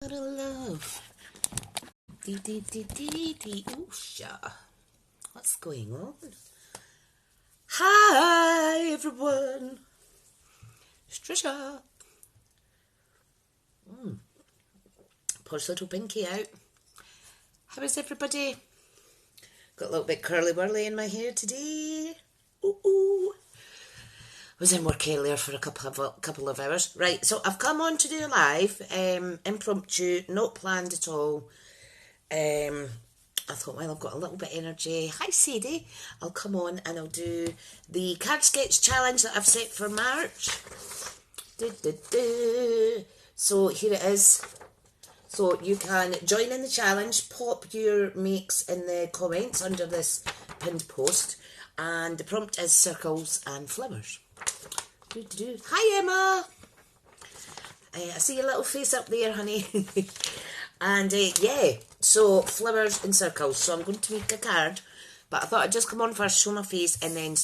lot of love. Oosha. What's going on? Hi, everyone. It's Tricia. Push little pinky out. How is everybody? Got a little bit curly whirly in my hair today. Ooh. I was in work earlier for a couple of hours. Right, so I've come on to do a live, impromptu, not planned at all. I thought, well, I've got a little bit of energy. Hi, Sadie. I'll come on and I'll do the card sketch challenge that I've set for March. So here it is. So you can join in the challenge, pop your makes in the comments under this pinned post, and the prompt is circles and flowers. Hi, Emma. I see your little face up there, honey. And yeah, so flowers and circles. So I'm going to make a card, but I thought I'd just come on first, show my face, and then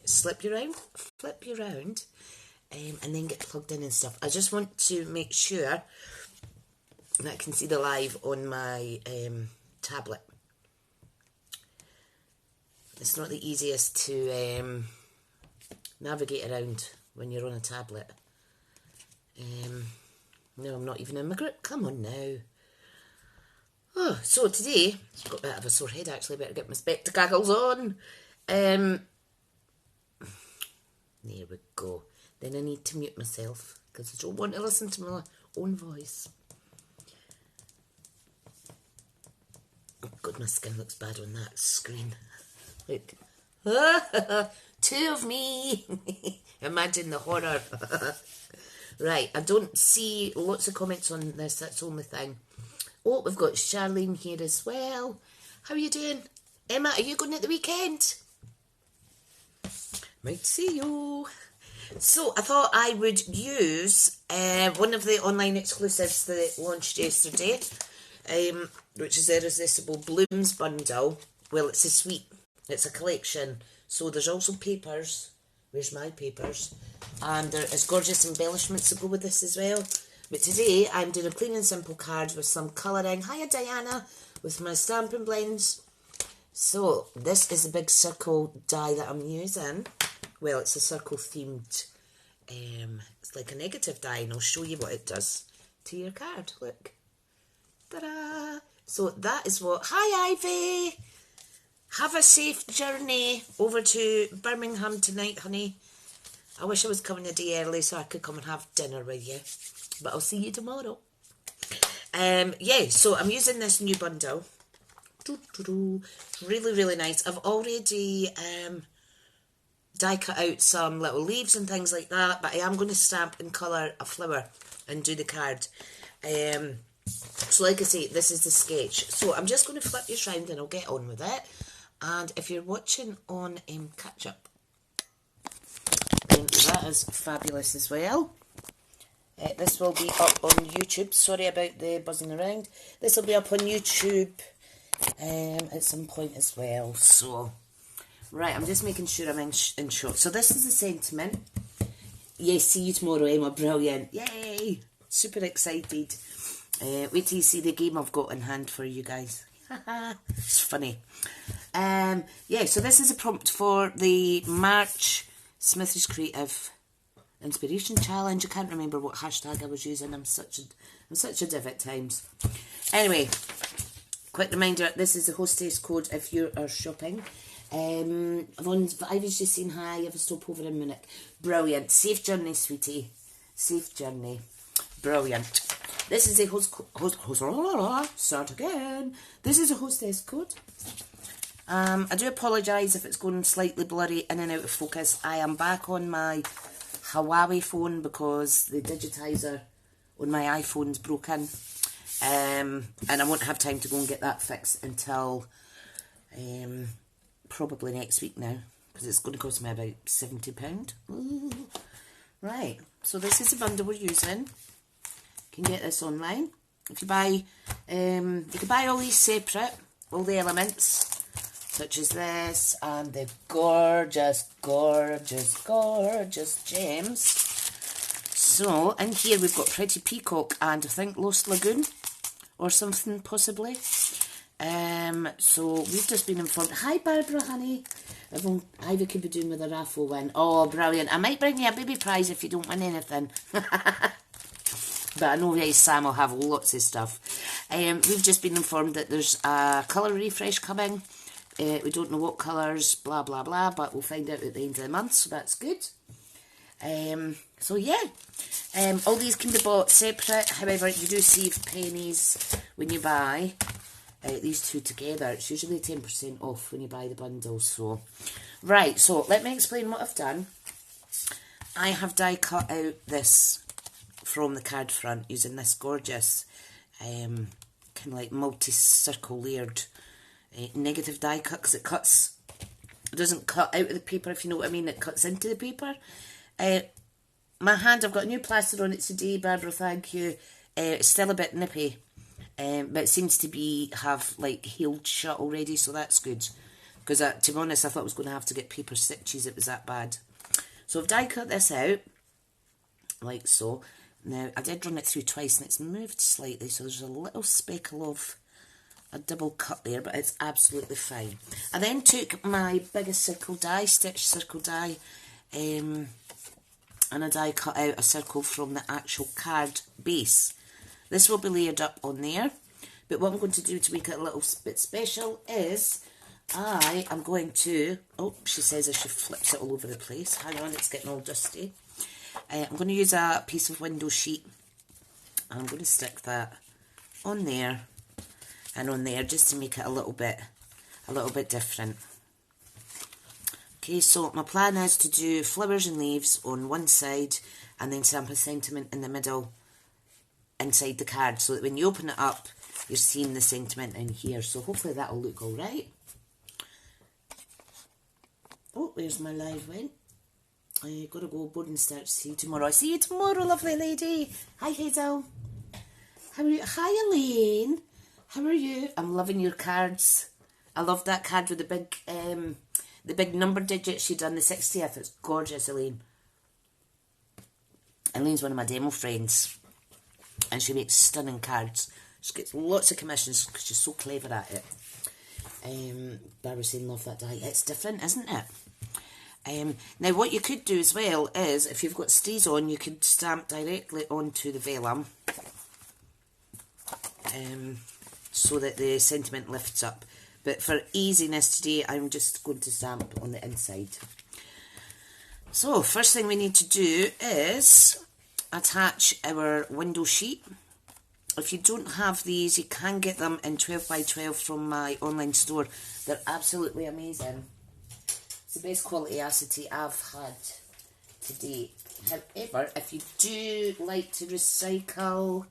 flip you around, and then get plugged in and stuff. I just want to make sure that I can see the live on my tablet. It's not the easiest to navigate around when you're on a tablet. No, I'm not even in my group. Come on now. Oh, so today, I've got a bit of a sore head actually, better get my spectacles on. There we go. Then I need to mute myself, because I don't want to listen to my own voice. Oh God, my skin looks bad on that screen. Look. Two of me. Imagine the horror. Right, I don't see lots of comments on this, that's the only thing. Oh, we've got Charlene here as well. How are you doing? Emma, are you going at the weekend? Might see you. So, I thought I would use one of the online exclusives that launched yesterday, which is the Irresistible Blooms bundle. Well, it's a suite. It's a collection. So, there's also papers. Where's my papers? And there is gorgeous embellishments that go with this as well. But today I'm doing a clean and simple card with some colouring. Hiya Diana, with my Stampin' blends. So this is a big circle die that I'm using. Well, it's a circle themed. It's like a negative die, and I'll show you what it does to your card. Look. Ta-da! So that is what. Hi Ivy. Have a safe journey over to Birmingham tonight, honey. I wish I was coming a day early so I could come and have dinner with you. But I'll see you tomorrow. Yeah, so I'm using this new bundle. Really, really nice. I've already die cut out some little leaves and things like that, but I am going to stamp and colour a flower and do the card. So like I say, this is the sketch. So I'm just going to flip you round and I'll get on with it. And if you're watching on catch up, then that is fabulous as well. This will be up on YouTube. Sorry about the buzzing around. This will be up on YouTube at some point as well. So, right, I'm just making sure I'm in shot. So this is the sentiment. Yes, see you tomorrow, Emma. Brilliant. Yay. Super excited. Wait till you see the game I've got in hand for you guys. It's funny. Yeah, so this is a prompt for the March Smithy's Creative Inspiration Challenge. I can't remember what hashtag I was using. I'm such a div at times. Anyway, quick reminder, this is the hostess code if you are shopping. Ivy's just saying hi. I have a stopover in Munich. Brilliant. Safe journey, sweetie. Safe journey. Brilliant. This is a start again. This is a hostess code. I do apologise if it's going slightly blurry in and out of focus. I am back on my Huawei phone because the digitizer on my iPhone's broken. And I won't have time to go and get that fixed until probably next week now, because it's going to cost me about £70. Ooh. Right, so this is the bundle we're using. You can get this online. If you buy, you can buy all these separate, all the elements, such as this, and the gorgeous, gorgeous, gorgeous gems. So, in here we've got Pretty Peacock and I think Lost Lagoon or something, possibly. So, we've just been informed. Hi, Barbara, honey. Ivy could be doing with a raffle win. Oh, brilliant. I might bring you a baby prize if you don't win anything. But I know Sam will have lots of stuff. We've just been informed that there's a colour refresh coming. We don't know what colours, blah, blah, blah, but we'll find out at the end of the month, so that's good. So, yeah. All these can be bought separate. However, you do save pennies when you buy these two together. It's usually 10% off when you buy the bundle. So, right, so let me explain what I've done. I have die cut out this from the card front using this gorgeous kind of like multi-circle layered negative die cut, because it doesn't cut out of the paper, if you know what I mean. It cuts into the paper. My hand, I've got new plaster on it today, Barbara, thank you. It's still a bit nippy, but it seems to have like healed shut already, so that's good. Because to be honest, I thought I was going to have to get paper stitches, it was that bad. So I've die cut this out, like so. Now, I did run it through twice and it's moved slightly, so there's a little speckle of a double cut there, but it's absolutely fine. I then took my biggest circle die, stitch circle die, and I die cut out a circle from the actual card base. This will be layered up on there, but what I'm going to do to make it a little bit special is I am going to, oh, she says as she flips it all over the place. Hang on, it's getting all dusty. I'm going to use a piece of window sheet and I'm going to stick that on there and on there just to make it a little bit different. Okay, so my plan is to do flowers and leaves on one side and then stamp a sentiment in the middle inside the card, so that when you open it up you're seeing the sentiment in here. So hopefully that'll look alright. Oh, there's my live win. I gotta go board and start. See you tomorrow. I see you tomorrow, lovely lady. Hi, Hazel. How are you? Hi, Elaine. How are you? I'm loving your cards. I love that card with the big number digits. She done the 60th. It's gorgeous, Elaine. Elaine's one of my demo friends, and she makes stunning cards. She gets lots of commissions because she's so clever at it. Barbara's saying love that die. It's different, isn't it? Now what you could do as well is, if you've got stays on, you could stamp directly onto the vellum so that the sentiment lifts up. But for easiness today, I'm just going to stamp on the inside. So first thing we need to do is attach our window sheet. If you don't have these, you can get them in 12 by 12 from my online store. They're absolutely amazing. It's the best quality acetate I've had to date. However, if you do like to recycle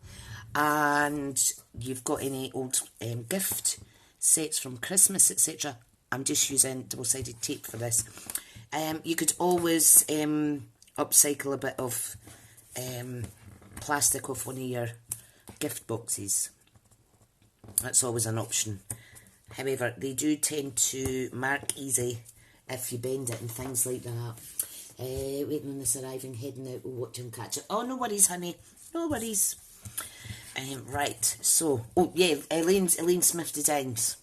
and you've got any old gift sets from Christmas, etc., I'm just using double-sided tape for this. You could always upcycle a bit of plastic off one of your gift boxes. That's always an option. However, they do tend to mark easy if you bend it and things like that. Waiting on this arriving, heading out, we'll watch him catch it. Oh, no worries, honey. No worries. Right, so, oh yeah, Elaine Smith Designs.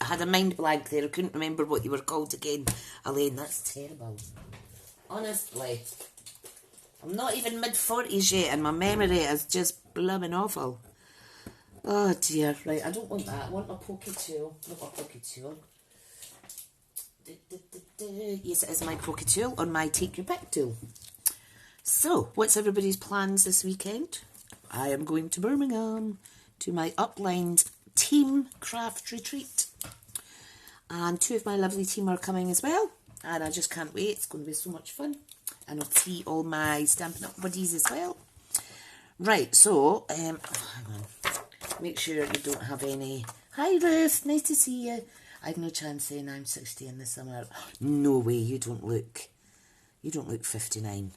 I had a mind blank there. I couldn't remember what you were called again. Elaine, that's terrible. Honestly. I'm not even mid-40s yet and my memory is just blooming awful. Oh dear. Right, I don't want that. I want my pokey tool. Not my pokey tool. Yes, it is my pokey tool on my Take Your Pick tool. So, what's everybody's plans this weekend? I am going to Birmingham to my uplined team craft retreat. And two of my lovely team are coming as well. And I just can't wait. It's going to be so much fun. And I'll see all my Stampin' Up buddies as well. Right, so, hang on. Make sure you don't have any... Hi Ruth, nice to see you. I've no chance saying I'm 60 in the summer. No way, you don't look 59.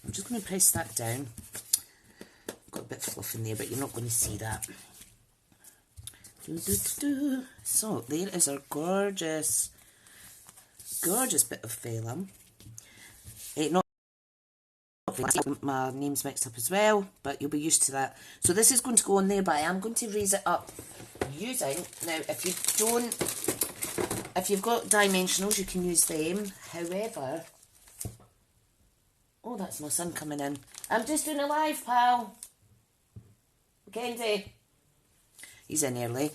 I'm just going to press that down. Got a bit of fluff in there, but you're not going to see that. So, there is our gorgeous bit of vellum. Not my name's mixed up as well, but you'll be used to that. So this is going to go on there, but I am going to raise it up using, now if you've got dimensionals, you can use them. However, oh, that's my son coming in. I'm just doing a live, pal. Kendi. He's in early.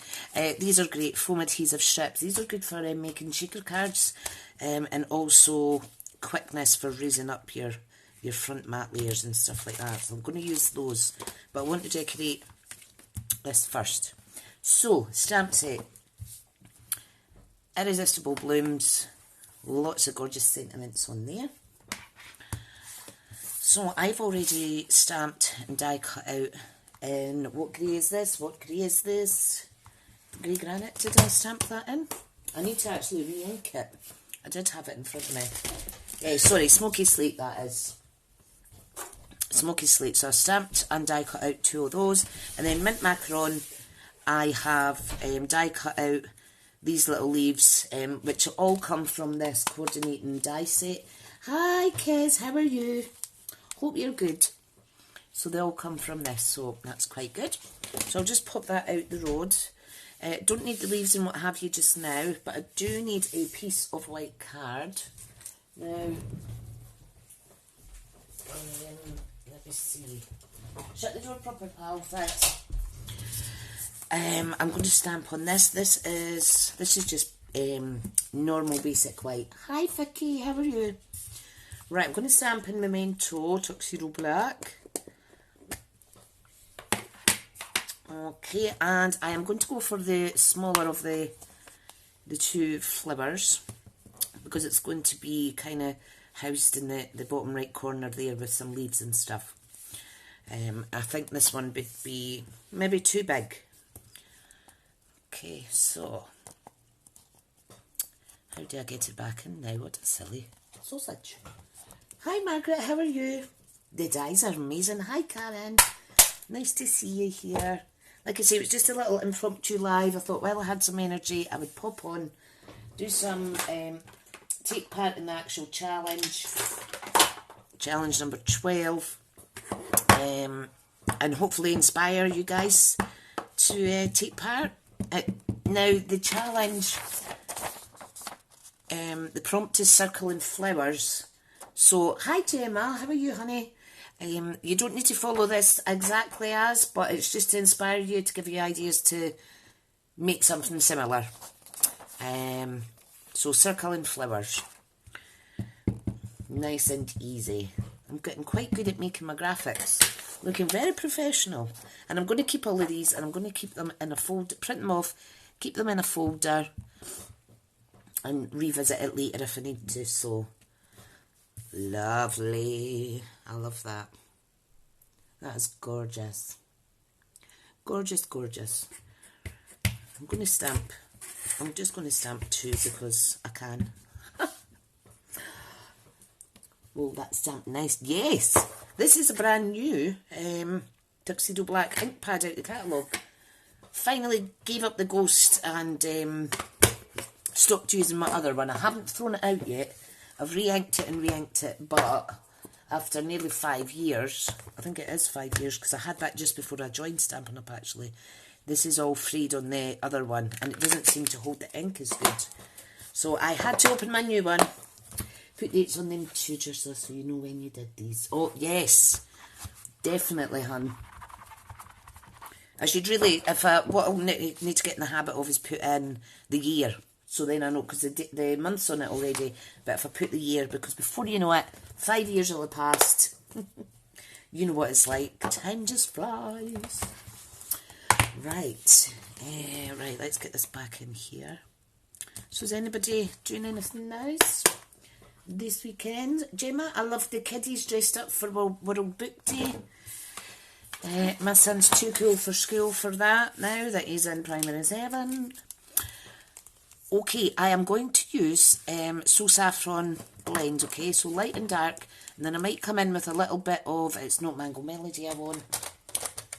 These are great foam adhesive strips. These are good for making shaker cards, and also quickness for raising up your front mat layers and stuff like that. So I'm going to use those, but I want to decorate this first. So, stamp set. Irresistible blooms. Lots of gorgeous sentiments on there. So I've already stamped and die cut out in, what grey is this? What grey is this? Grey granite. Did I stamp that in? I need to actually re-ink it. I did have it in front of me. Sorry, smoky slate that is. Smoky slate. So I stamped and die cut out 2 of those. And then mint macaron, I have die cut out these little leaves, which all come from this coordinating die set. Hi kids, how are you? Hope you're good. So they all come from this, so that's quite good. So I'll just pop that out the road. Don't need the leaves and what have you just now, but I do need a piece of white card. Now, let me see. Shut the door proper, pal, thanks. I'm going to stamp on this. This is just normal basic white. Hi Vicky, how are you? Right, I'm going to stamp in Memento Tuxedo Black. Okay, and I am going to go for the smaller of the 2 flowers, because it's going to be kind of housed in the bottom right corner there with some leaves and stuff. I think this one would be maybe too big. Okay, so how do I get it back in now? What a silly sausage. Hi Margaret, how are you? The dies are amazing. Hi Karen, nice to see you here. Like I say, it was just a little impromptu live. I thought while I had some energy, I would pop on, do some, take part in the actual challenge number 12, and hopefully inspire you guys to take part. Now the challenge, the prompt is circling flowers. So, hi Gemma, how are you, honey? You don't need to follow this exactly as, but it's just to inspire you, to give you ideas to make something similar. So, circling flowers. Nice and easy. I'm getting quite good at making my graphics. Looking very professional. And I'm going to keep all of these, and I'm going to keep them in a folder, print them off, keep them in a folder, and revisit it later if I need to. So, lovely. I love that. That is gorgeous. Gorgeous, gorgeous. I'm going to stamp. I'm just going to stamp 2 because I can. Oh, that stamp nice. Yes! This is a brand new Tuxedo Black ink pad out of the catalogue. Finally gave up the ghost and stopped using my other one. I haven't thrown it out yet. I've re-inked it and re-inked it, but after nearly 5 years, I think it is 5 years, because I had that just before I joined Stampin' Up actually. This is all freed on the other one, and it doesn't seem to hold the ink as good. So I had to open my new one. Put dates on them too, Tricia, so you know when you did these. Oh, yes. Definitely, hun. I should really, what I'll need to get in the habit of is put in the year. So then I know, because the month's on it already. But if I put the year, because before you know it, 5 years will have passed. You know what it's like. Time just flies. Right. Right, let's get this back in here. So is anybody doing anything nice this weekend? Gemma, I love the kiddies dressed up for World Book Day. My son's too cool for school for that now that he's in primary 7. Okay, I am going to use So Saffron blend, okay, so light and dark, and then I might come in with a little bit of, it's not Mango Melody I want,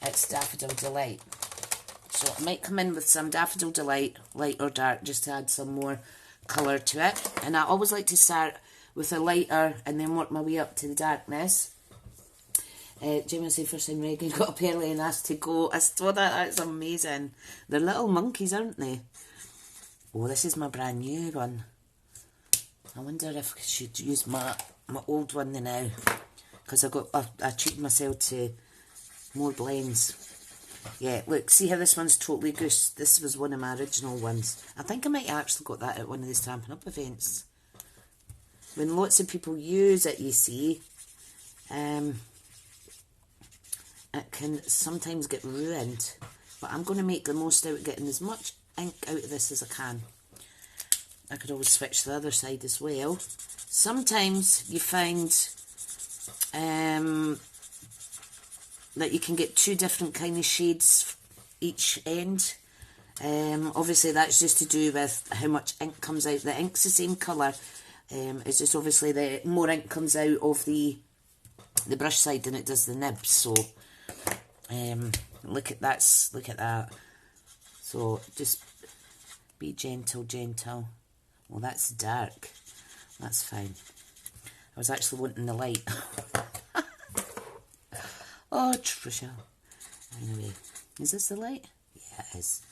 it's Daffodil Delight. So I might come in with some Daffodil Delight, light or dark, just to add some more colour to it. And I always like to start with a lighter and then work my way up to the darkness. Jamie said first time Reagan got up early and asked to go. I saw that's amazing. They're little monkeys, aren't they? Oh, this is my brand new one. I wonder if I should use my old one now, because I treated myself to more blends. Yeah, look, see how this one's totally goose. This was one of my original ones. I think I might have actually got that at one of the Stampin' Up events. When lots of people use it, you see, it can sometimes get ruined. But I'm going to make the most out of getting as much ink out of this as I can. I could always switch to the other side as well. Sometimes you find that you can get two different kind of shades each end. Obviously that's just to do with how much ink comes out. The ink's the same colour. It's just obviously the more ink comes out of the brush side than it does the nib. So look at that. Look at that. So just be gentle, gentle. Well, that's dark. That's fine. I was actually wanting the light. Oh, Tricia. Anyway, is this the light? Yeah, it is.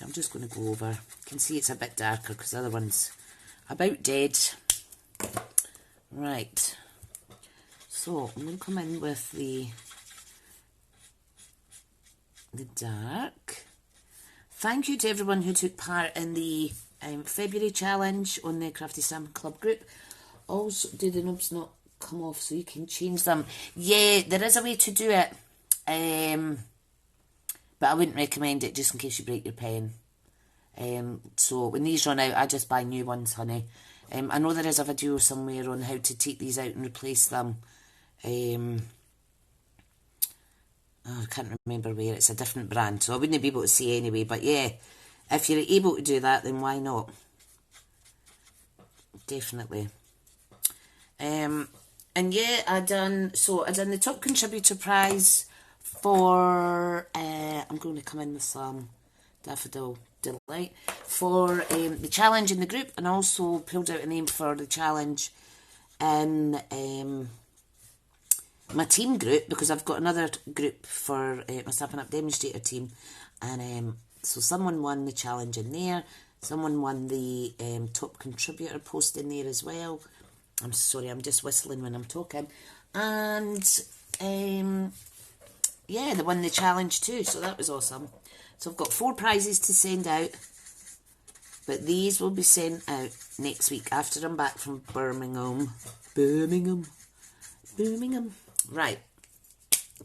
I'm just going to go over. You can see it's a bit darker because the other one's about dead. Right. So, I'm going to come in with the dark. Thank you to everyone who took part in the February challenge on the Crafty Stampin' Club group. Also, do the knobs not come off so you can change them? Yeah, there is a way to do it, but I wouldn't recommend it just in case you break your pen. So when these run out, I just buy new ones, honey. I know there is a video somewhere on how to take these out and replace them. I can't remember where. It's a different brand, so I wouldn't be able to see anyway. But yeah, if you're able to do that, then why not? Definitely. And yeah, I done the top contributor prize for I'm going to come in with some Daffodil Delight for the challenge in the group, and also pulled out a name for the challenge in my team group, because I've got another group for my Stampin' Up demonstrator team, and so someone won the challenge in there, someone won the top contributor post in there as well. I'm sorry, I'm just whistling when I'm talking. And yeah, they won the challenge too, so that was awesome. So I've got 4 prizes to send out, but these will be sent out next week after I'm back from Birmingham. Right,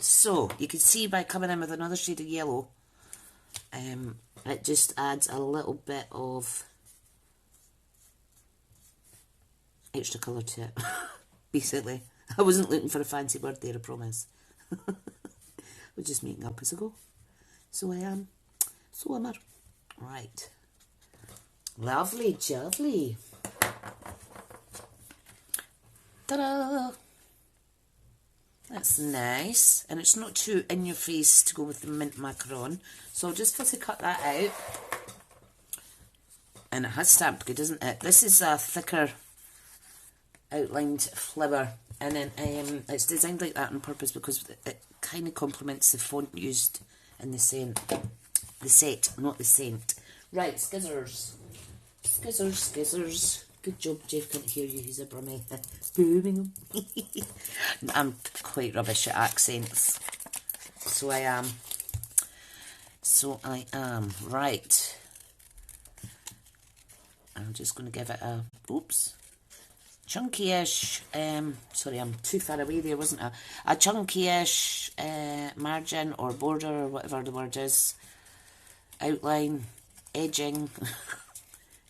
so you can see by coming in with another shade of yellow, it just adds a little bit of extra colour to it. Basically, I wasn't looking for a fancy word there, I promise. We're just making up as I go. So I am. So am I. Right. Lovely, jubbly. Ta-da! That's nice. And it's not too in your face to go with the mint macaron. So I'll just firstly cut that out. And it has stamped good, doesn't it? This is a thicker outlined flower. And then it's designed like that on purpose because it kind of complements the font used in the scent. The set, not the scent. Right, skizzers. Skizzers. Good job, Jeff can't hear you, he's a Brummie. Birmingham. I'm quite rubbish at accents. So I am. Right. I'm just going to give it a, chunky-ish, sorry, I'm too far away there, wasn't I? A chunky-ish margin or border or whatever the word is. Outline, edging.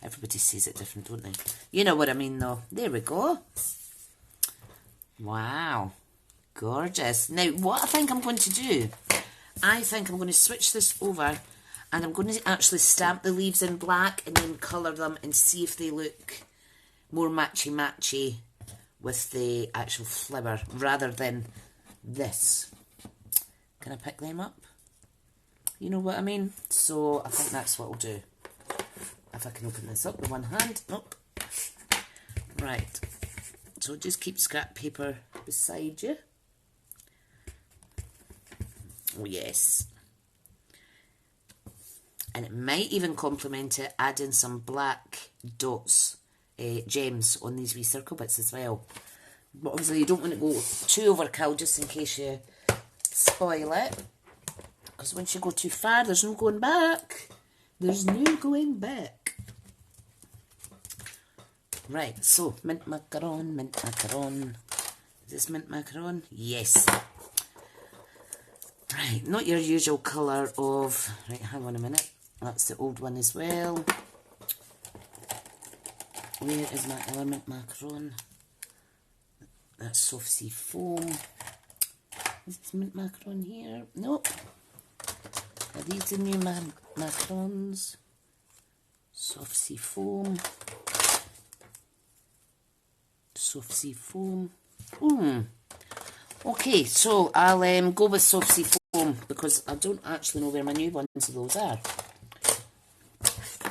Everybody says it different, don't they? You know what I mean, though. There we go. Wow. Gorgeous. Now, what I think I'm going to do, I think I'm going to switch this over and I'm going to actually stamp the leaves in black and then colour them and see if they look more matchy-matchy with the actual flower rather than this. Can I pick them up? You know what I mean? So I think that's what I'll do. If I can open this up with one hand. Nope. Right. So just keep scrap paper beside you. Oh yes. And it might even complement it, adding some black dots, gems on these wee circle bits as well. But obviously you don't want to go too overkill just in case you spoil it. Because once you go too far, there's no going back. There's no going back. Right, so mint macaron, mint macaron. Is this mint macaron? Yes. Right, not your usual colour of... Right, hang on a minute. That's the old one as well. Where is my element macaron? That's soft sea foam. Is this mint macaron here? Nope. Are these the new macarons? Soft sea foam. Soft sea foam. Okay, so I'll go with soft sea foam because I don't actually know where my new ones of those are.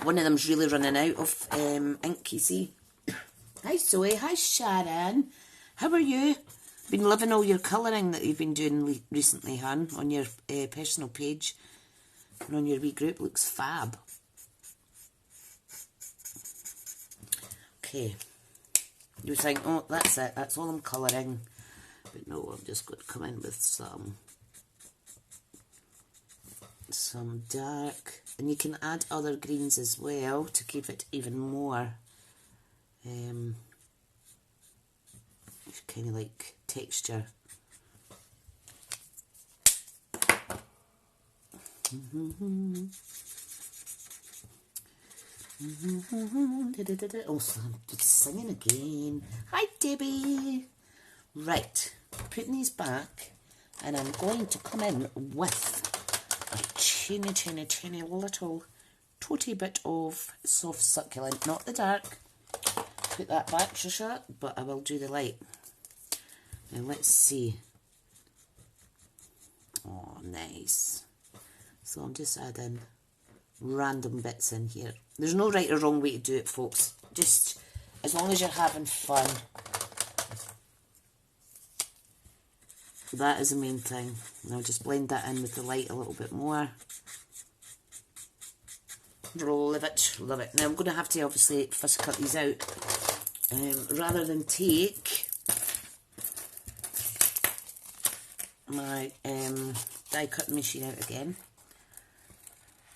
One of them's really running out of ink, you see. Hi Zoe, hi Sharon. How are you? Been loving all your colouring that you've been doing recently, hon, on your personal page and on your wee group. Looks fab. Okay. You think, oh, that's it, that's all I'm colouring. But no, I'm just going to come in with some dark. And you can add other greens as well to give it even more kind of like texture. Oh, so I'm just singing again. Hi Debbie. Right, putting these back, and I'm going to come in with a teeny little toty bit of soft succulent, not the dark. Put that back, Tricia, but I will do the light. Now let's see. Oh, nice. So I'm just adding random bits in here. There's no right or wrong way to do it, folks. Just as long as you're having fun. That is the main thing. And I'll just blend that in with the light a little bit more. Love it, love it. Now I'm going to have to obviously fuss cut these out. Rather than take my die cutting machine out again.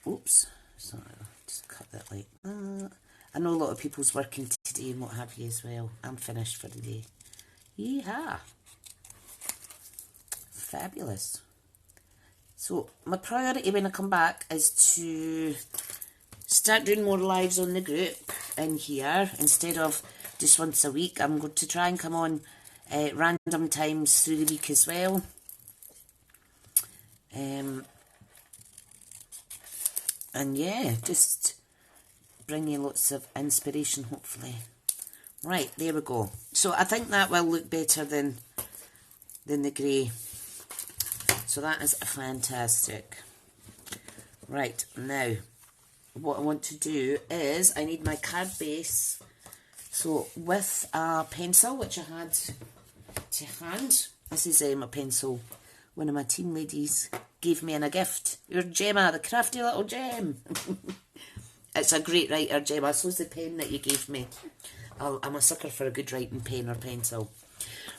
Oops, sorry, I'll just cut that like that. I know a lot of people's working today and what have you as well. I'm finished for the day. Yeehaw! Fabulous. So my priority when I come back is to start doing more lives on the group in here instead of just once a week. I'm going to try and come on random times through the week as well. And yeah, just bring you lots of inspiration hopefully. Right, there we go. So I think that will look better than the grey. So that is fantastic. Right, now what I want to do is I need my card base. So with a pencil, which I had to hand, this is a pencil one of my team ladies gave me in a gift. Your Gemma, the crafty little gem. It's a great writer, Gemma. So's the pen that you gave me. I'm a sucker for a good writing pen or pencil.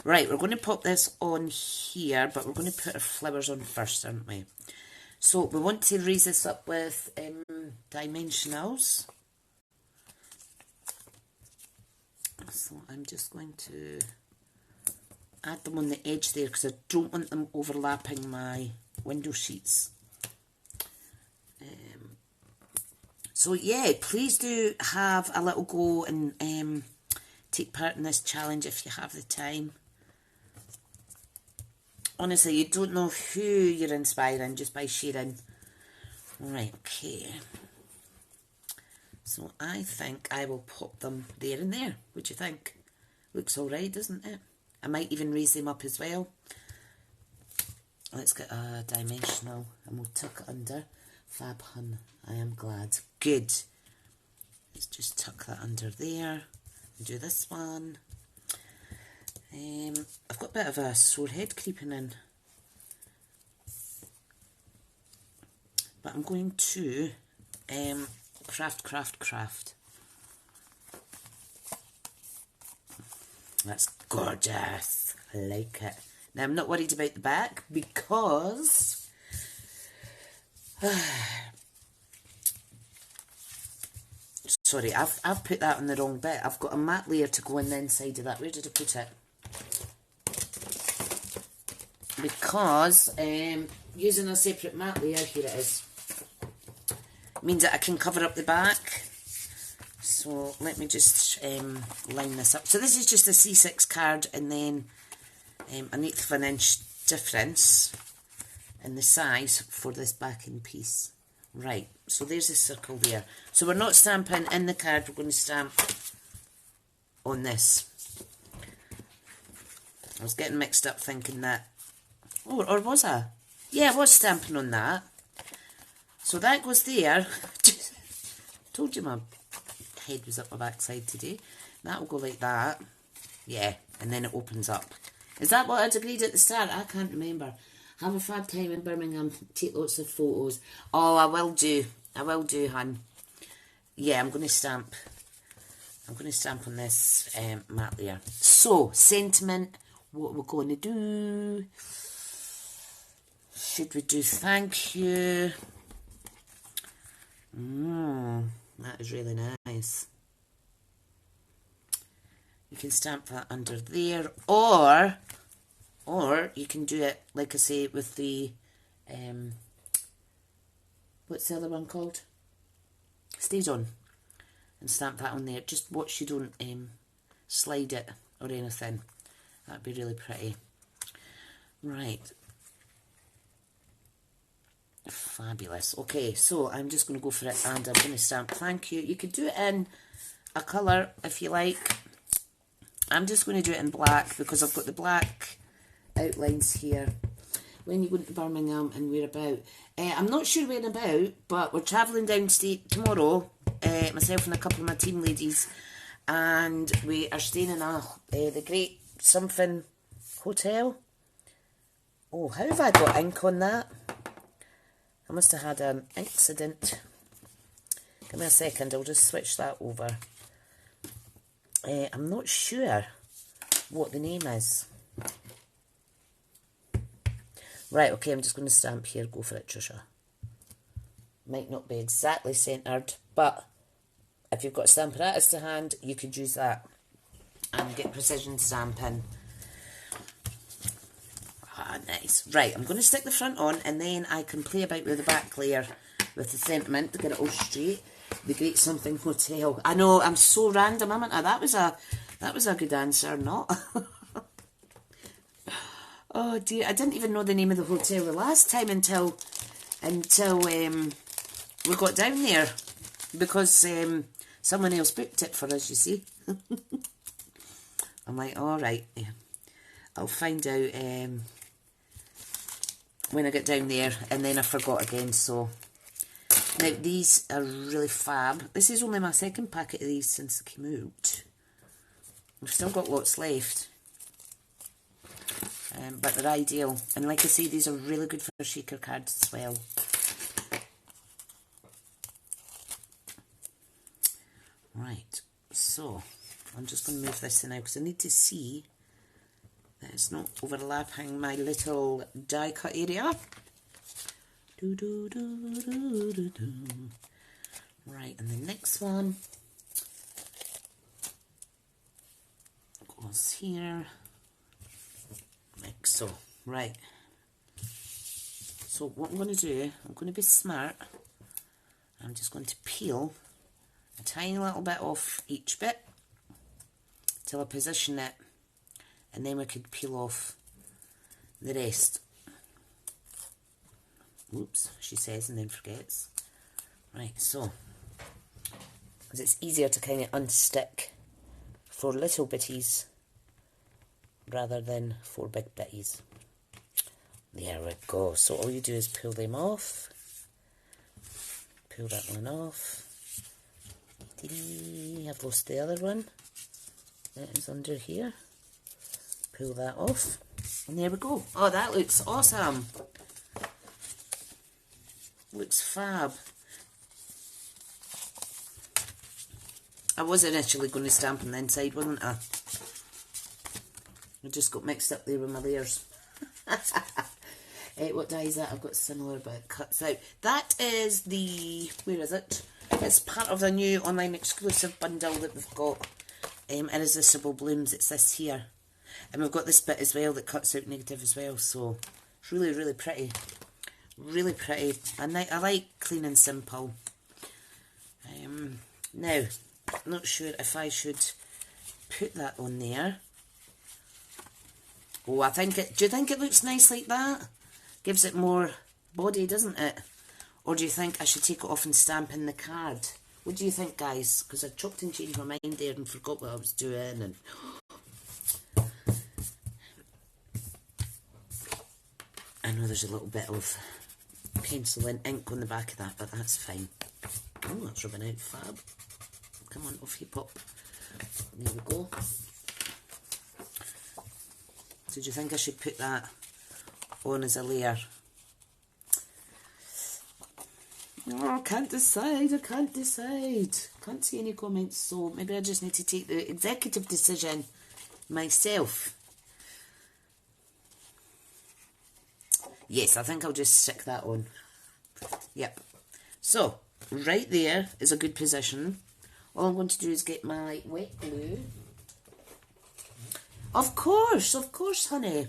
Right, we're going to pop this on here, but we're going to put our flowers on first, aren't we? So we want to raise this up with dimensionals. So I'm just going to add them on the edge there because I don't want them overlapping my window sheets. So yeah, please do have a little go and take part in this challenge if you have the time. Honestly, you don't know who you're inspiring just by sharing. Right, okay. So I think I will pop them there and there. What do you think? Looks alright, doesn't it? I might even raise them up as well. Let's get a dimensional and we'll tuck it under. Fab hun, I am glad. Good. Let's just tuck that under there. And do this one. I've got a bit of a sore head creeping in. But I'm going to craft. That's gorgeous. I like it. Now, I'm not worried about the back because sorry, I've put that on the wrong bit. I've got a matte layer to go on the inside of that. Where did I put it? Because using a separate matte layer, here it is, means that I can cover up the back. So let me just line this up. So this is just a C6 card, and then an 1/8 of an inch difference in the size for this backing piece. Right, so there's a circle there. So we're not stamping in the card, we're going to stamp on this. I was getting mixed up thinking that, oh, or was I? Yeah, I was stamping on that. So that goes there. Told you my head was up my backside today. That will go like that. Yeah, and then it opens up. Is that what I'd agreed at the start? I can't remember. Have a fab time in Birmingham. Take lots of photos. Oh, I will do. I will do, hun. Yeah, I'm going to stamp. I'm going to stamp on this matte layer. So, sentiment. What we're going to do. Should we do thank you? That is really nice. You can stamp that under there, or you can do it, like I say, with the, what's the other one called? Stays on. And stamp that on there. Just watch you don't slide it or anything. That'd be really pretty. Right. Fabulous. Okay, so I'm just going to go for it, and I'm going to stamp thank you. You could do it in a colour if you like. I'm just going to do it in black because I've got the black outlines here. When you go into Birmingham and we're about, I'm not sure where about, but we're travelling downstate tomorrow, myself and a couple of my team ladies, and we are staying in the Great Something Hotel. Oh, how have I got ink on that? I must have had an accident. Give me a second, I'll just switch that over. I'm not sure what the name is. Right, okay, I'm just going to stamp here. Go for it, Tricia. Might not be exactly centred, but if you've got a Stamparatus to hand, you could use that and get precision stamping. Ah, nice. Right, I'm going to stick the front on, and then I can play about with the back layer with the sentiment to get it all straight. The Great Something Hotel. I know, I'm so random, haven't I? That was a good answer, not? Oh dear, I didn't even know the name of the hotel the last time until we got down there, because someone else booked it for us, you see. I'm like, alright, I'll find out when I get down there, and then I forgot again. So now these are really fab. This is only my second packet of these since they came out. I've still got lots left, but they're ideal, and like I say, these are really good for shaker cards as well. Right, so I'm just going to move this in now because I need to see that it's not overlapping my little die cut area. Right, and the next one goes here, like so. Right, so what I'm going to do, I'm going to be smart. I'm just going to peel a tiny little bit off each bit till I position it, and then we could peel off the rest. Oops, she says and then forgets. Right, so, because it's easier to kind of unstick for little bitties rather than for big bitties. There we go. So all you do is pull them off. Pull that one off. I've lost the other one. That is under here. Pull that off. And there we go. Oh, that looks awesome. Looks fab. I was initially going to stamp on the inside, wasn't I? I just got mixed up there with my layers. What die is that? I've got similar, but it cuts out. That is the... Where is it? It's part of the new online exclusive bundle that we've got. Irresistible Blooms. It's this here. And we've got this bit as well that cuts out negative as well. So, it's really, really pretty. Really pretty. I like clean and simple. Now, I'm not sure if I should put that on there. Oh, I think it... Do you think it looks nice like that? Gives it more body, doesn't it? Or do you think I should take it off and stamp in the card? What do you think, guys? Because I chopped and changed my mind there and forgot what I was doing. And I know there's a little bit of pencil and ink on the back of that, but that's fine. Oh, that's rubbing out. Fab. Come on, off you pop. There we go. So do you think I should put that on as a layer? Oh, I can't decide. I can't decide. Can't see any comments, so maybe I just need to take the executive decision myself. Yes, I think I'll just stick that on. Yep. So, right there is a good position. All I'm going to do is get my wet glue. Of course, honey.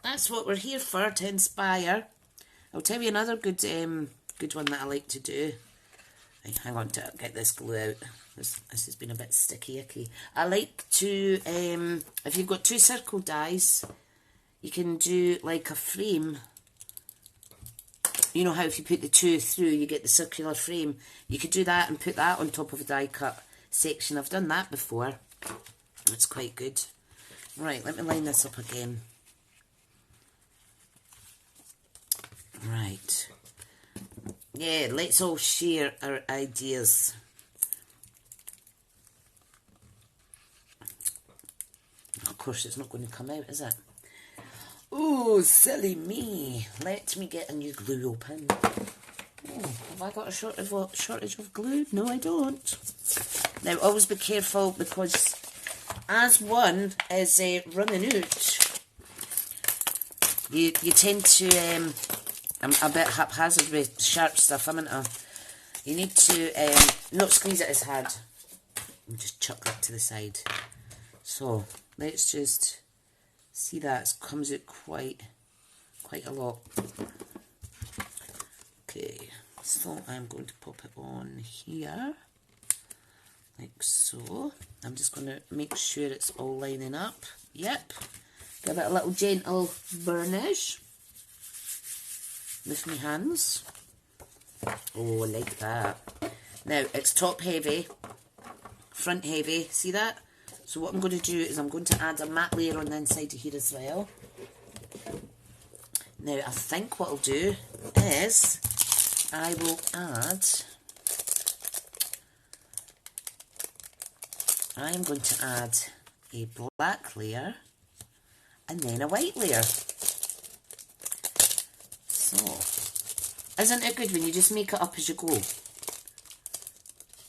That's what we're here for, to inspire. I'll tell you another good one that I like to do. Right, hang on to get this glue out. This has been a bit sticky icky. I like to, if you've got 2 circle dies, you can do like a frame. You know how if you put the 2 through, you get the circular frame. You could do that and put that on top of a die cut section. I've done that before. It's quite good. Right, let me line this up again. Right. Yeah, let's all share our ideas. Of course, it's not going to come out, is it? Oh, silly me. Let me get a new glue open. Oh, have I got a shortage of glue? No, I don't. Now, always be careful, because as one is running out, you tend to... I'm a bit haphazard with sharp stuff, haven't I? You need to not squeeze it as hard. And just chuck that to the side. So, let's just see that. It comes out quite a lot. Okay, so I'm going to pop it on here. Like so. I'm just going to make sure it's all lining up. Yep. Give it a little gentle burnish with my hands. Oh, I like that. Now, it's top heavy, front heavy, see that? So what I'm going to do is I'm going to add a matte layer on the inside of here as well. Now, I think what I'll do is I will add... I'm going to add a black layer and then a white layer. So, isn't it good when you just make it up as you go?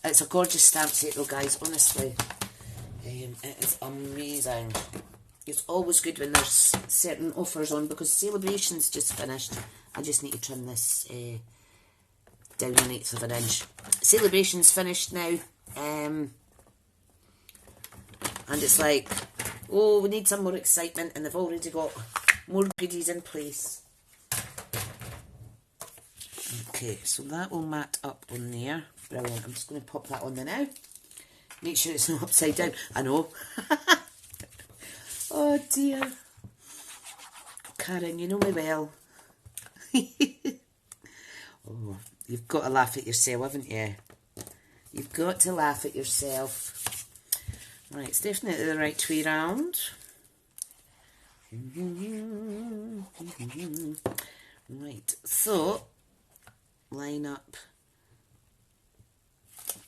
It's a gorgeous stamp set though, guys, honestly. It is amazing. It's always good when there's certain offers on, because Celebration's just finished. I just need to trim this down 1/8 of an inch. Celebration's finished now. And it's like, oh, we need some more excitement, and they've already got more goodies in place. Okay, so that will mat up on there. Brilliant. I'm just going to pop that on there now. Make sure it's not upside down. I know. Oh dear. Karen, you know me well. Oh, you've got to laugh at yourself, haven't you? You've got to laugh at yourself. Right, it's definitely the right way round. Right, so line up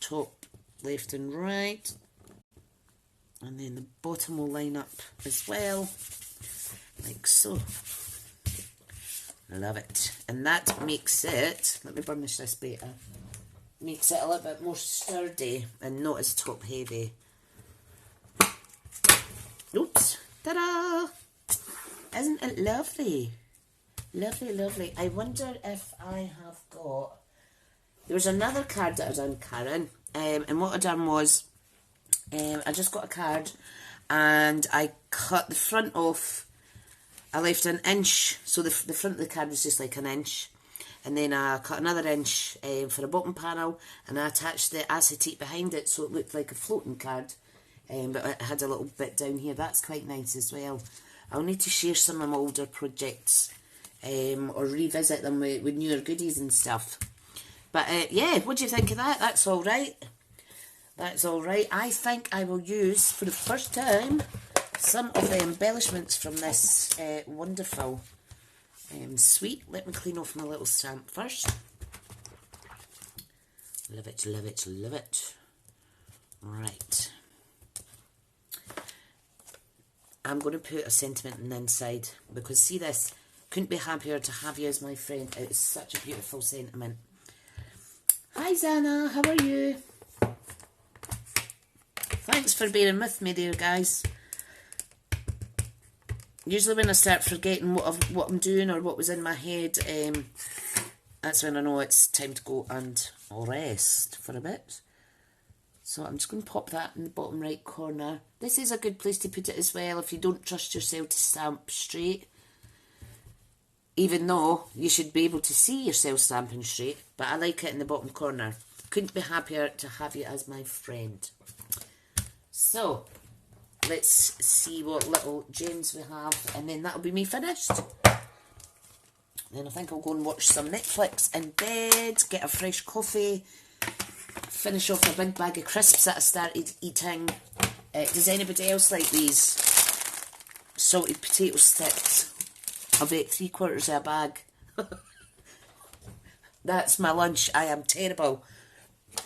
top, left and right, and then the bottom will line up as well, like so. Love it. And that makes it, let me burnish this better, makes it a little bit more sturdy and not as top heavy. Oops. Ta-da! Isn't it lovely? Lovely, lovely. I wonder if I have got... There was another card that I done, Karen, and what I done was I just got a card and I cut the front off. I left an inch, so the front of the card was just like an inch, and then I cut another inch for a bottom panel, and I attached the acetate behind it so it looked like a floating card, but it had a little bit down here. That's quite nice as well. I'll need to share some of my older projects or revisit them with newer goodies and stuff. But yeah, what do you think of that? That's all right. That's all right. I think I will use, for the first time, some of the embellishments from this wonderful suite. Let me clean off my little stamp first. Love it, love it, love it. Right. I'm going to put a sentiment on the inside, because see this, couldn't be happier to have you as my friend. It's such a beautiful sentiment. Hi Zana, how are you? Thanks for bearing with me there, guys. Usually when I start forgetting what I'm doing or what was in my head, that's when I know it's time to go and rest for a bit. So I'm just going to pop that in the bottom right corner. This is a good place to put it as well if you don't trust yourself to stamp straight. Even though you should be able to see yourself stamping straight, but I like it in the bottom corner. Couldn't be happier to have you as my friend. So, let's see what little gems we have, and then that'll be me finished. Then I think I'll go and watch some Netflix in bed, get a fresh coffee, finish off a big bag of crisps that I started eating. Does anybody else like these salted potato sticks? I'll bet 3/4 of a bag. That's my lunch. I am terrible.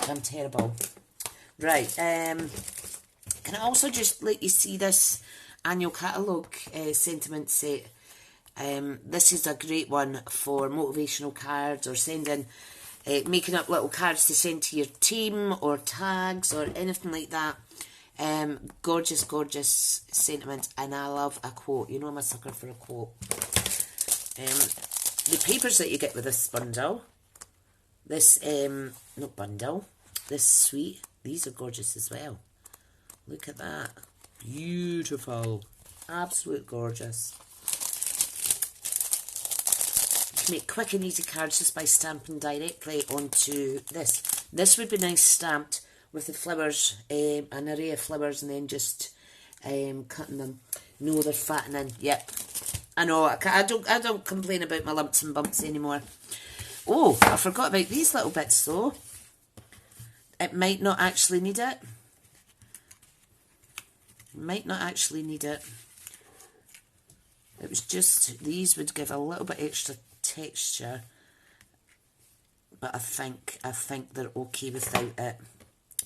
I'm terrible. Right, can I also just let you see this annual catalogue sentiment set? This is a great one for motivational cards or sending, making up little cards to send to your team or tags or anything like that. Gorgeous, gorgeous sentiment, and I love a quote. You know I'm a sucker for a quote. The papers that you get with this bundle, this, not bundle, this suite, these are gorgeous as well. Look at that. Beautiful. Absolute gorgeous. You can make quick and easy cards just by stamping directly onto this. This would be nice stamped with the flowers, an array of flowers, and then just cutting them. No, they're fattening. Yep. I know, I don't complain about my lumps and bumps anymore. Oh, I forgot about these little bits though. It might not actually need it. Might not actually need it. It was just, these would give a little bit extra texture. But I think they're okay without it,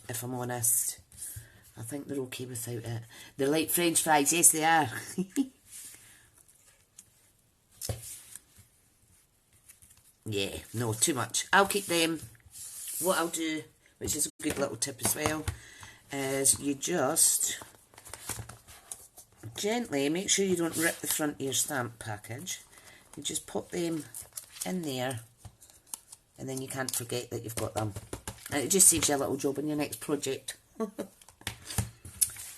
if I'm honest. I think they're okay without it. They're like French fries, yes they are. Yeah, no, too much. I'll keep them. What I'll do, which is a good little tip as well, is you just gently, make sure you don't rip the front of your stamp package. You just pop them in there, and then you can't forget that you've got them. And it just saves you a little job in your next project.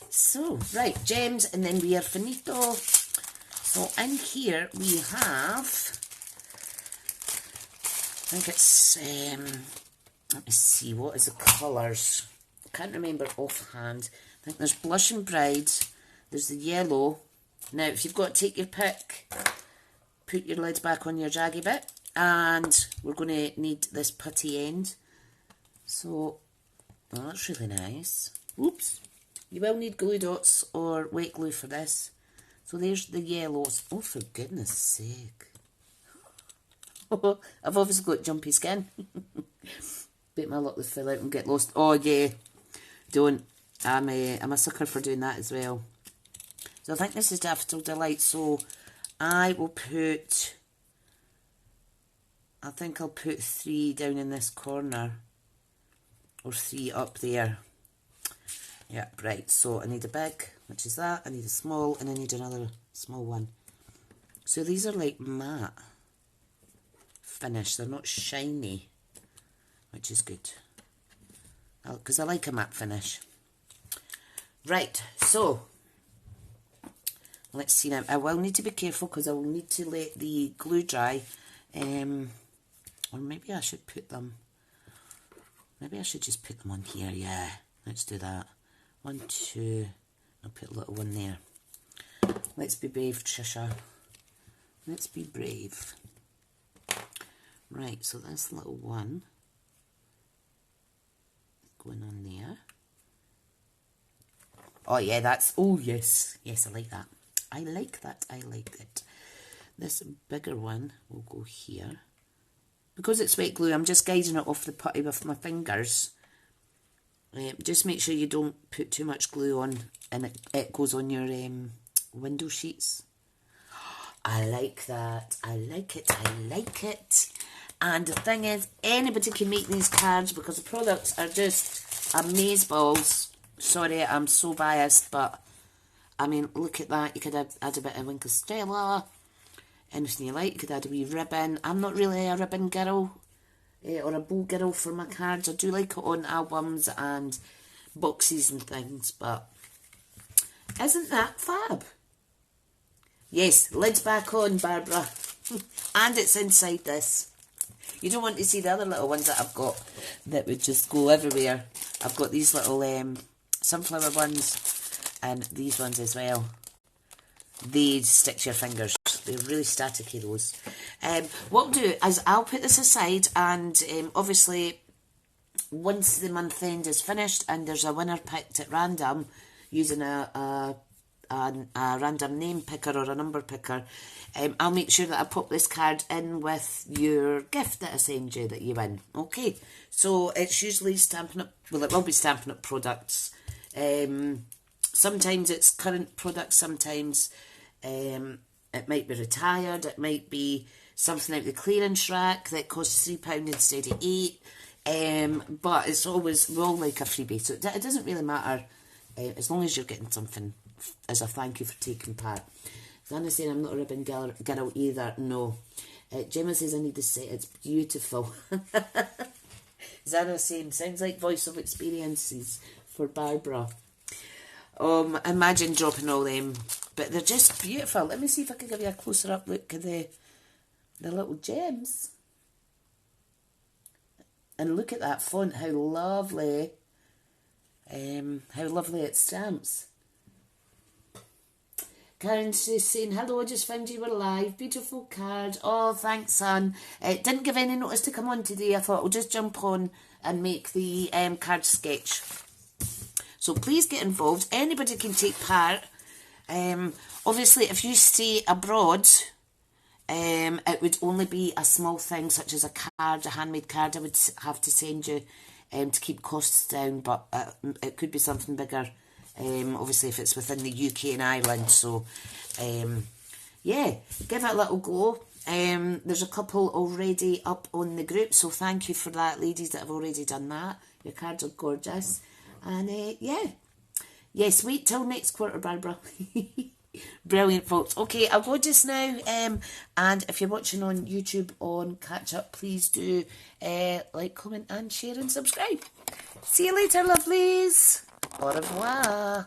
So, right, gems, and then we are finito. So in here we have, I think it's, let me see, what is the colours? I can't remember offhand. I think there's Blush and Bride, there's the yellow. Now, if you've got to take your pick, put your lid back on your jaggy bit, and we're going to need this putty end. So, oh, that's really nice. Oops. You will need glue dots or wet glue for this. So there's the yellows. Oh, for goodness sake. I've obviously got jumpy skin. Bet my luck they fill out and get lost. Oh yeah, don't. I'm a sucker for doing that as well. So I think this is Daffodil Delight. So I will put I think I'll put 3 down in this corner, or 3 up there. Yeah, right, so I need a big, which is that, I need a small, and I need another small one. So these are like matte finish, they're not shiny, which is good, because I like a matte finish. Right, so let's see now. I will need to be careful because I will need to let the glue dry, or maybe I should put them, maybe I should just put them on here. Yeah, let's do that. 1, 2, I'll put a little one there. Let's be brave, Tricia. Let's be brave. Right, so this little one going on there. Oh yeah, that's, oh yes, yes, I like that. I like that, I like it. This bigger one will go here. Because it's wet glue, I'm just guiding it off the putty with my fingers. Just make sure you don't put too much glue on and it goes on your window sheets. I like that. I like it. I like it. And the thing is, anybody can make these cards because the products are just amazeballs. Sorry, I'm so biased, but I mean, look at that. You could add a bit of Winkle Stella. Anything you like. You could add a wee ribbon. I'm not really a ribbon girl. Or a bow girl for my cards. I do like it on albums and boxes and things, but isn't that fab? Yes, lid's back on, Barbara. And it's inside this. You don't want to see the other little ones that I've got that would just go everywhere. I've got these little sunflower ones and these ones as well. They stick to your fingers. They're really staticky, those. What I'll do is I'll put this aside, and obviously once the month end is finished and there's a winner picked at random using a random name picker or a number picker, I'll make sure that I pop this card in with your gift that I send you that you win. Okay, so it's usually Stampin' Up, well, it will be Stampin' Up products. Sometimes it's current products, sometimes it might be retired, it might be something out the clearance rack that costs £3 instead of £8, but it's always, we all like a freebie, so it doesn't really matter as long as you're getting something as a thank you for taking part. Zana saying I'm not a ribbon girl either, no. Gemma says I need the set, it's beautiful. Zana saying, sounds like voice of experiences for Barbara. Imagine dropping all them, but they're just beautiful. Let me see if I can give you a closer up look at the little gems. And look at that font, how lovely it stamps. Karen's saying, hello, I just found you were live. Beautiful card. Oh, thanks, son. Didn't give any notice to come on today. I thought I'll just jump on and make the card sketch. So please get involved. Anybody can take part. Obviously, if you stay abroad, it would only be a small thing such as a card, a handmade card I would have to send you to keep costs down, but it could be something bigger, obviously if it's within the UK and Ireland. So yeah, give it a little go. There's a couple already up on the group, so thank you for that, ladies that have already done that. Your cards are gorgeous. And yeah, yes, wait till next quarter, Barbara. Brilliant, folks. Okay, I'll go just now. And if you're watching on YouTube on Catch Up, please do like, comment and share and subscribe. See you later, lovelies. Au revoir.